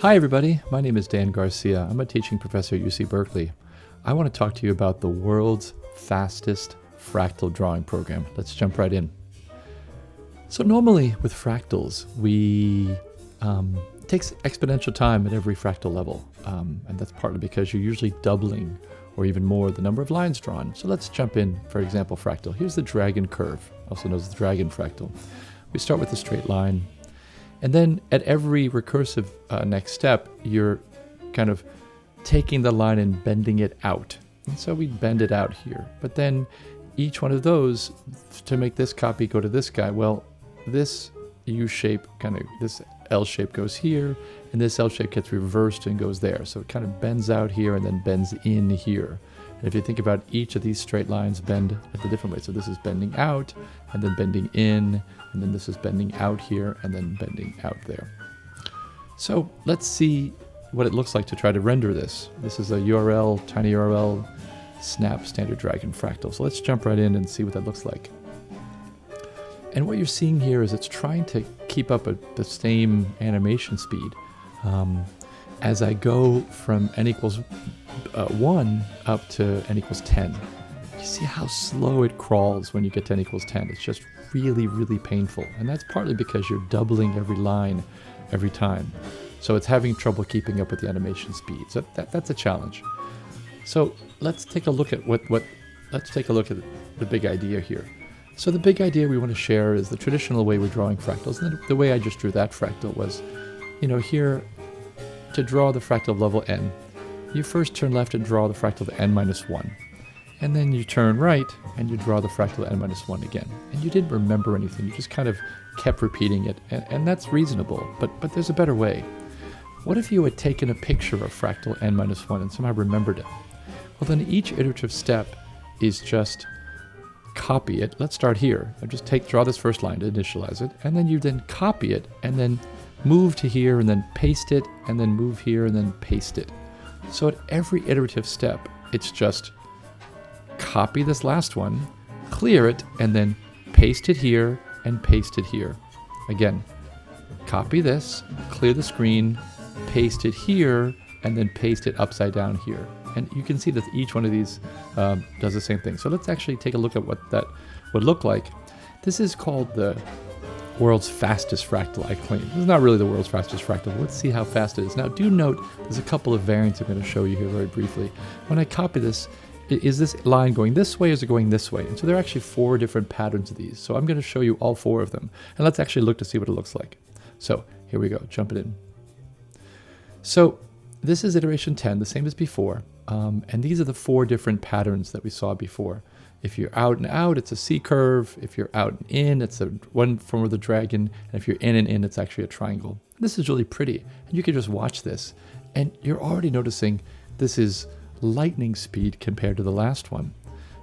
Hi everybody, my name is Dan Garcia. I'm a teaching professor at UC Berkeley. I want to talk to you about the world's fastest fractal drawing program. Let's jump right in. So normally with fractals, it takes exponential time at every fractal level. And that's partly because you're usually doubling or even more the number of lines drawn. So let's jump in, for example, fractal. Here's the dragon curve, also known as the dragon fractal. We start with a straight line. And then at every recursive next step, you're kind of taking the line and bending it out. And so we bend it out here. But then each one of those, to make this copy go to this guy, well, this U shape, this L shape goes here, and this L shape gets reversed and goes there. So it kind of bends out here and then bends in here. And if you think about each of these straight lines bend at a different way. So this is bending out and then bending in, and then this is bending out here and then bending out there. So let's see what it looks like to try to render this. This is a URL, tiny URL, snap standard dragon fractal. So let's jump right in and see what that looks like. And what you're seeing here is it's trying to keep up at the same animation speed. As I go from n equals 1 up to n equals 10. You see how slow it crawls when you get to n equals 10. It's just really, really painful. And that's partly because you're doubling every line every time. So it's having trouble keeping up with the animation speed. So that's a challenge. So let's take a look at the big idea here. So the big idea we want to share is the traditional way we're drawing fractals. And the way I just drew that fractal was, here, to draw the fractal of level n, you first turn left and draw the fractal of n minus 1. And then you turn right and you draw the fractal of n minus 1 again. And you didn't remember anything, you just kind of kept repeating it. And that's reasonable, but there's a better way. What if you had taken a picture of fractal n minus 1 and somehow remembered it? Well, then each iterative step is just copy it. Let's start here. I just draw this first line to initialize it, and then you then copy it, and then move to here, and then paste it, and then move here, and then paste it. So at every iterative step, it's just copy this last one, clear it, and then paste it here, and paste it here. Again, copy this, clear the screen, paste it here, and then paste it upside down here. And you can see that each one of these does the same thing. So let's actually take a look at what that would look like. This is called the world's fastest fractal, I claim. This is not really the world's fastest fractal. Let's see how fast it is. Now, do note there's a couple of variants I'm going to show you here very briefly. When I copy this, is this line going this way or is it going this way? And so there are actually 4 different patterns of these. So I'm going to show you all 4 of them. And let's actually look to see what it looks like. So here we go, jumping in. So this is iteration 10, the same as before. And these are the 4 different patterns that we saw before. If you're out and out, it's a C curve. If you're out and in, it's one form of the dragon. And if you're in and in, it's actually a triangle. This is really pretty. And you can just watch this. And you're already noticing this is lightning speed compared to the last one.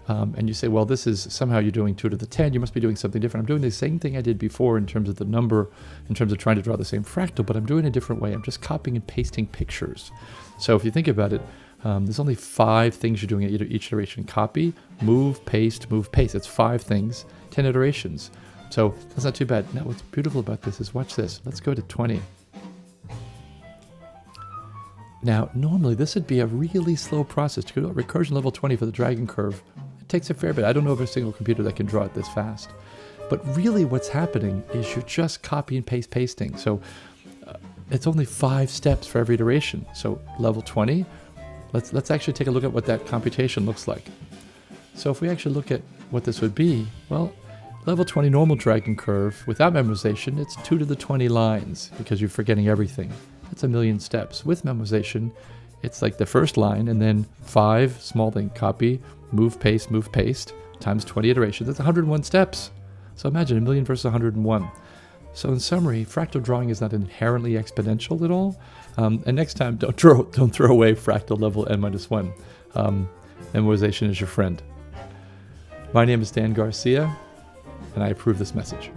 And you say, well, this is somehow you're doing 2 to the 10. You must be doing something different. I'm doing the same thing I did before in terms of the number, in terms of trying to draw the same fractal, but I'm doing it a different way. I'm just copying and pasting pictures. So if you think about it, there's only 5 things you're doing at each iteration. Copy, move, paste, move, paste. It's 5 things, 10 iterations. So that's not too bad. Now what's beautiful about this is, watch this. Let's go to 20. Now, normally this would be a really slow process. To go to recursion level 20 for the dragon curve, it takes a fair bit. I don't know of a single computer that can draw it this fast. But really what's happening is you're just copy and paste pasting. So it's only 5 steps for every iteration. So level 20, let's actually take a look at what that computation looks like. So if we actually look at what this would be, well, level 20 normal dragon curve, without memorization, it's 2 to the 20 lines because you're forgetting everything. That's 1,000,000 steps. With memorization, it's like the first line and then 5, small thing, copy, move, paste, times 20 iterations. That's 101 steps. So imagine 1,000,000 versus 101. So in summary, fractal drawing is not inherently exponential at all. And next time, don't throw away fractal level n minus 1. Memorization is your friend. My name is Dan Garcia, and I approve this message.